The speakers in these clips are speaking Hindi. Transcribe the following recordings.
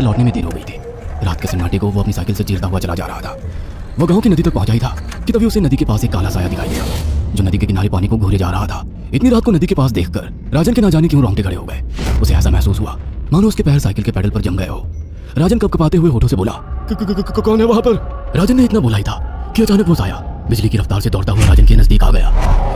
घर लौटने में देर हो गई थी। रात के सन्नाटे को वो अपनी साइकिल से चीरता हुआ चला जा रहा था। वो गांव की नदी तक पहुंचा ही था कि तभी उसे नदी के पास एक काला साया दिखाई दिया जो नदी के किनारे पानी को घूरे जा रहा था। इतनी रात को नदी के पास देखकर राजन के ना जाने क्यों रोंगटे खड़े हो गए। उसे ऐसा महसूस हुआ मानो उसके पैर साइकिल के पैडल पर जम गए हो। राजन कपकपाते हुए होठों से बोला, कौन है वहां पर? राजन ने इतना बोला ही था कि अचानक वो साया बिजली की रफ्तार से दौड़ता हुआ राजन के नजदीक आ गया।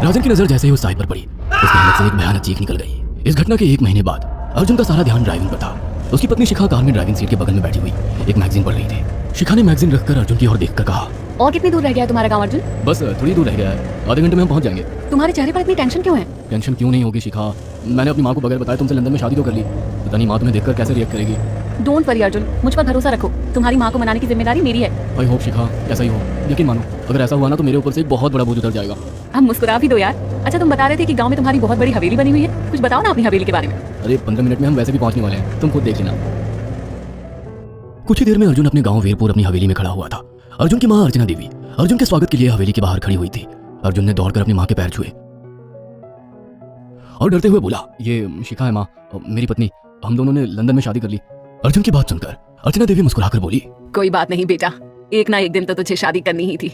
राजन की नजर जैसे ही उस साए पर पड़ी, उसके अंदर से एक भयानक चीख निकल गई। इस घटना के 1 महीने बाद अर्जुन का सारा ध्यान ड्राइविंग पर था। उसकी पत्नी शिखा कार में ड्राइविंग सीट के बगल में बैठी हुई एक मैगजीन पढ़ रही थी। शिखा ने मैगजीन रखकर अर्जुन की ओर देखकर कहा, और कितनी दूर रह गया है तुम्हारा गांव अर्जुन? बस थोड़ी दूर रह गया है, आधे घंटे में हम पहुंच जाएंगे। तुम्हारे चेहरे पर इतनी टेंशन क्यों है? टेंशन क्यों नहीं होगी शिखा, मैंने अपनी माँ को बगैर बताए तुमसे लंदन में शादी तो कर ली। पता नहीं माँ तुम्हें देखकर कैसे रिएक्ट करेगी। डोंट वरी अर्जुन, मुझ पर भरोसा रखो, तुम्हारी माँ को मनाने की जिम्मेदारी मेरी है। आई होप शिखा ऐसा ही हो, यकीन मानो अगर ऐसा हुआ ना तो मेरे ऊपर से एक बहुत बड़ा बोझ उतर जाएगा। हम मुस्कुरा भी दो यार। अच्छा तुम बता रहे थे कि गाँव में तुम्हारी बहुत बड़ी हवेली बनी हुई है, कुछ बताओ ना अपनी हवेली के बारे में। अरे 15 मिनट में हम वैसे भी पहुंचने वाले हैं, तुम खुद देख लेना। कुछ ही देर में अर्जुन अपने गांव वीरपुर अपनी हवेली में खड़ा हुआ था। अर्जुन की मां अर्चना देवी अर्जुन के स्वागत के लिए हवेली के बाहर खड़ी हुई थी। अर्जुन ने दौड़कर अपनी मां के पैर छुए और डरते हुए बोला, ये शिखा है मां, मेरी पत्नी, हम दोनों ने लंदन में शादी कर ली। अर्जुन की बात सुनकर अर्चना देवी मुस्कुराकर बोली, कोई बात नहीं बेटा, एक ना एक दिन तो तुझे शादी करनी ही थी।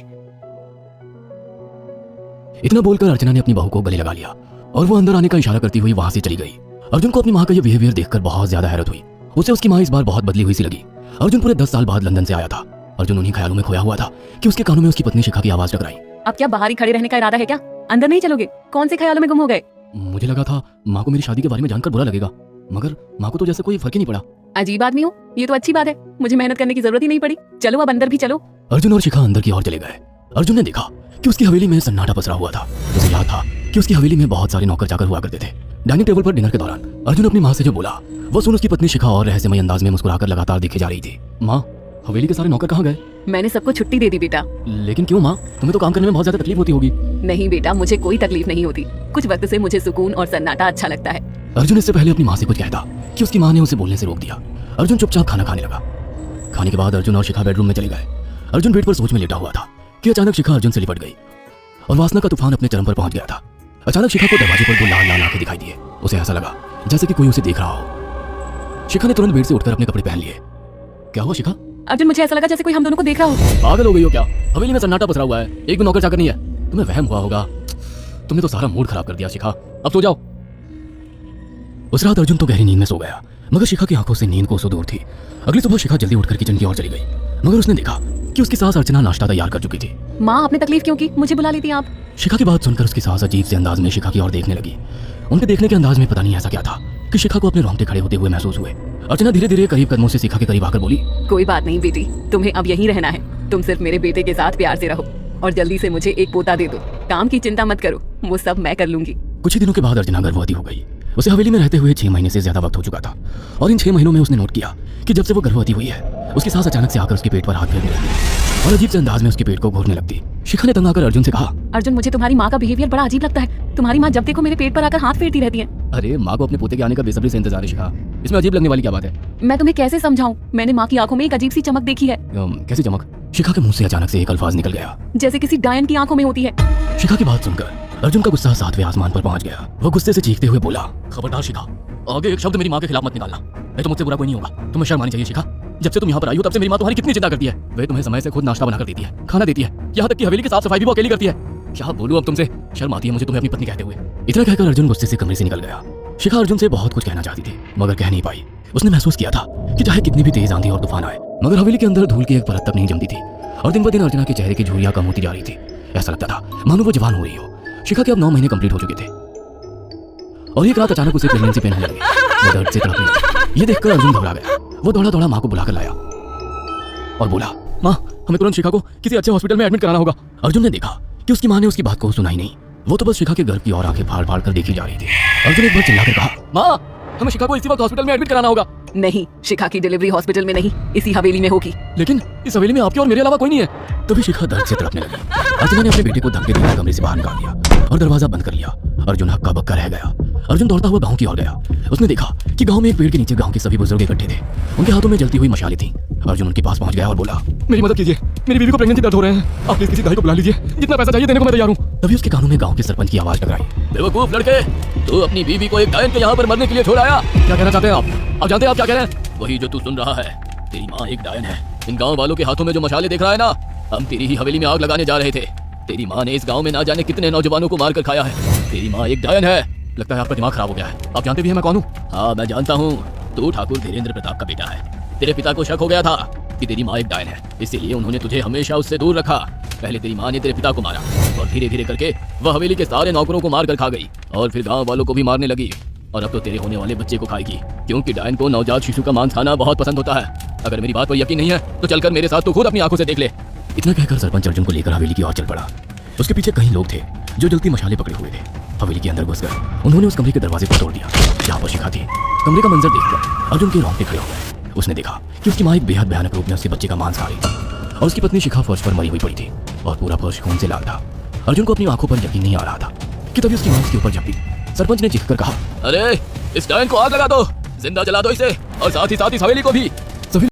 इतना बोलकर अर्चना ने अपनी बहू को गले लगा लिया और वो अंदर आने का इशारा करती हुई वहां से चली गई। अर्जुन को अपनी मां का यह बिहेवियर देखकर बहुत ज्यादा हैरत हुई। उसे उसकी मां इस बार बहुत बदली हुई सी लगी। अर्जुन पूरे 10 साल बाद लंदन से आया था। अर्जुन उन्हीं ख्यालों में खोया हुआ था कि उसके कानों में उसकी पत्नी शिखा की आवाज टकराई। अब क्या बाहर ही खड़े रहने का इरादा है क्या? अंदर नहीं चलोगे? कौन से ख्यालों में गुम हो गए? मुझे लगा था माँ को मेरी शादी के बारे में जानकर बुरा लगेगा, मगर माँ को तो जैसे कोई फर्क ही नहीं पड़ा। अजीब आदमी हो, ये तो अच्छी बात है, मुझे मेहनत करने की जरूरत ही नहीं पड़ी। चलो अब अंदर भी चलो। अर्जुन और शिखा अंदर की ओर चले गए। अर्जुन ने देखा कि उसकी हवेली में सन्नाटा पसरा हुआ था। उसे याद था कि उसकी हवेली में बहुत सारे नौकर चाकर हुआ करते थे। डाइनिंग टेबल पर डिनर के दौरान अर्जुन अपनी माँ से जो बोला वो सुन उसकी पत्नी शिखा और रहस्यमय अंदाज में मुस्कुराकर लगातार देखे जा रही थी। माँ, हवेली के सारे नौकर कहाँ गए? मैंने सबको छुट्टी दे दी बेटा। लेकिन क्यों माँ, तुम्हें तो काम करने में बहुत ज्यादा तकलीफ होती होगी। नहीं बेटा, मुझे कोई तकलीफ नहीं होती। कुछ वक्त से मुझे सुकून और सन्नाटा अच्छा लगता है। अर्जुन इससे पहले अपनी माँ से कुछ कहता कि उसकी माँ ने उसे बोलने से रोक दिया। अर्जुन चुपचाप खाना खाने लगा। खाने के बाद अर्जुन और शिखा बेडरूम में चले गए। अर्जुन बेड पर सोच में लेटा हुआ था कि अचानक शिखा अर्जुन से लिपट गई और वासना का तूफान अपने चरम पर पहुंच गया था। अचानक शिखा को दरवाजे पर 2 लाल लाल आंखें दिखाई दिए। उसे ऐसा लगा जैसे कि कोई उसे देख रहा हो। शिखा ने तुरंत बेड से उठकर अपने कपड़े पहन लिए। क्या हुआ शिखा? अर्जुन, मुझे ऐसा लगा जैसे कोई हम दोनों को देख रहा हो। पागल हो गई हो क्या? हवेली में सन्नाटा पसरा हुआ है, एक भी नौकर चाकर नहीं है। तुम्हें वहम हुआ होगा। तुमने तो सारा मूड खराब कर दिया शिखा, अब सो जाओ। उस रात अर्जुन तो गहरी नींद में सो गया, मगर शिखा की आंखों से नींद कोसों दूर थी। अगली सुबह शिखा जल्दी उठकर किचन की ओर चली गई, मगर उसने देखा कि उसकी सास अर्चना नाश्ता तैयार कर चुकी थी। माँ, आपने तकलीफ क्यों की? मुझे बुला लेती आप। शिखा की बात सुनकर उसकी सास अजीब से अंदाज में शिखा की ओर देखने लगी। उनके देखने के अंदाज में पता नहीं ऐसा क्या था कि शिखा को अपने रोंगटे खड़े होते हुए महसूस हुए। अर्चना धीरे धीरे करीब कदमों से शिखा के करीब आकर बोली, कोई बात नहीं बेटी, तुम्हें अब यहीं रहना है। तुम सिर्फ मेरे बेटे के साथ प्यार से रहो और जल्दी से मुझे एक पोता दे दो। काम की चिंता मत करो, वो सब मैं कर लूंगी। कुछ ही दिनों के बाद अर्चना गर्भवती हो गई। उसे हवेली में रहते हुए 6 महीने से ज्यादा वक्त हो चुका था और इन 6 महीनों में उसने नोट किया कि जब से वो गर्भवती हुई है उसकी सास अचानक से आकर उसके पेट पर हाथ फेरने लगती और अजीब से अंदाज में उसके पेट को घूरने लगती। शिखा ने तंग आकर अर्जुन से कहा, अर्जुन, मुझे तुम्हारी माँ का बिहेवियर बड़ा अजीब लगता है। तुम्हारी माँ जब देखो मेरे पेट पर आकर हाथ फेरती रहती है। अरे माँ को अपने पोते के आने का बेसब्री से इंतजार है शिखा, इसमें अजीब लगने वाली क्या बात है? मैं तुम्हें कैसे समझाऊं? मैंने माँ की आंखों में एक अजीब सी चमक देखी है। कैसी चमक? शिखा के मुंह से अचानक से एक अल्फाज निकल गया, जैसे किसी डायन की आंखों में होती है। शिखा की बात सुनकर अर्जुन का गुस्सा 7वें आसमान पर पहुंच गया। वो गुस्से से चीखते हुए बोला, खबरदार शिखा, आगे एक शब्द मेरी माँ के खिलाफ मत निकालना, नहीं तो मुझसे बुरा कोई नहीं होगा। तुम्हें शर्म आनी चाहिए शिखा, जब से तुम यहाँ पर आई हो तब से मेरी माँ तुम्हारी कितनी चिंता करती है। वे तुम्हें समय से खुद नाश्ता बनाकर देती है, खाना देती है, यहाँ तक कि हवेली की साफ सफाई भी वो अकेली करती है। क्या बोलूं अब तुमसे, शर्म आती है मुझे तुम्हें अपनी पत्नी कहते हुए। इतना कहकर अर्जुन गुस्से से कमरे से निकल गया। शिखा अर्जुन से बहुत कुछ कहना चाहती थी मगर कह नहीं पाई। उसने महसूस किया था कि चाहे कितनी भी तेज आंधी और तूफान आए मगर हवेली के अंदर धूल की एक परत तक नहीं जमती थी और दिन ब दिन अर्चना के चेहरे की झुर्रियां कम होती जा रही थी। ऐसा लगता था मानो वो जवान हो रही हो। शिखा के अब 9 महीने कंप्लीट हो चुके थे और एक रात अचानक उसे प्रेगनेंसी पेन होने लगी। वो दर्द से तड़पने लगी। ये देखकर अर्जुन घबरा गया। वो दौड़ा दौड़ा माँ को बुलाकर लाया और बोला, माँ, हमें तुरंत शिखा को किसी अच्छे हॉस्पिटल में एडमिट कराना होगा। अर्जुन ने देखा कि उसकी माँ ने उसकी बात को सुना ही नहीं। वो तो बस शिखा के गर्भ की ओर आंखें फाड़ फाड़ कर देखी जा रही थी। अर्जुन एक बार चिल्लाकर कहा, माँ, हमें शिखा को इसी वक्त हॉस्पिटल में एडमिट कराना होगा। नहीं, शिखा की डिलीवरी हॉस्पिटल में नहीं, इसी हवेली में होगी। लेकिन इस हवेली में आपके और मेरे अलावा कोई नहीं है। तभी शिखा दर्द से तड़पने लगी। अर्चना ने अपने बेटे को धक्के देकर कमरे से बाहर निकाल दिया और दरवाजा बंद कर लिया। अर्जुन हक्का बक्का रह गया। अर्जुन दौड़ता हुआ गांव की ओर गया। उसने देखा कि गांव में एक पेड़ के नीचे गांव के सभी बुजुर्ग इकट्ठे थे। उनके हाथों में जलती हुई मशालें थी। अर्जुन उनके पास पहुंच गया और बोला, मेरी मदद कीजिए, मेरी बीवी को प्रेगनेंसी दर्द हो रहे हैं, आप प्लीज किसी दाई को बुला लीजिए, जितना पैसा चाहिए देने को मैं तैयार हूँ। तभी उसके कानों में गांव के सरपंच की आवाज टकराई, बेवकूफ लड़के, तू अपनी बीवी को एक डायन के यहाँ पर मरने के लिए छोड़ आया। क्या कहना चाहते हैं आप? जानते हैं आप क्या कह रहे हैं? वही जो तू सुन रहा है। तेरी माँ एक डायन है। इन गांव वालों के हाथों में जो मशाले देख रहा है ना, हम तेरी ही हवेली में आग लगाने जा रहे थे। तेरी माँ ने इस गांव में ना जाने कितने नौजवानों को मार कर खाया है। तेरी माँ एक डायन है। लगता है आपका दिमाग खराब हो गया है। आप जानते भी हैं मैं कौन हूँ? हाँ मैं जानता हूँ, तू ठाकुर धीरेन्द्र प्रताप का बेटा है। तेरे पिता को शक हो गया था कि तेरी माँ एक डायन है, इसीलिए उन्होंने तुझे हमेशा उससे दूर रखा। पहले तेरी माँ ने तेरे पिता को मारा और धीरे धीरे करके वह हवेली के सारे नौकरों को मार कर खा गई और फिर गांव वालों को भी मारने लगी। और अब तो तेरे होने वाले बच्चे को खाएगी, क्योंकि डायन को नवजात शिशु का मांस खाना बहुत पसंद होता है। अगर मेरी बात पर यकीन नहीं है तो चलकर मेरे साथ तू खुद अपनी आंखों से देख ले। इतना कहकर सरपंच अर्जुन को लेकर हवेली की ओर चल पड़ा। उसके पीछे कई लोग थे जो जलती मशाले पकड़े हुए थे। हवेली के अंदर घुसकर उन्होंने उस कमरे के दरवाजे को तोड़ दिया जहाँ पर शिखा थी। कमरे का मंजर देखकर अर्जुन के रोंगटे खड़े हो गए। उसने देखा कि उसकी माँ एक बेहद भयानक रूप में उसके बच्चे का मांस खा रही थी और उसकी पत्नी शिखा फर्श पर मरी हुई पड़ी थी और पूरा फर्श खून से लाल था। अर्जुन को अपनी आंखों पर यकीन नहीं आ रहा था कि तभी उसकी माँ उसके ऊपर झपटी। सरपंच ने चीखकर कहा, अरे इस डायन को आग लगा दो, जिंदा जला दो इसे और साथ ही इस हवेली को भी।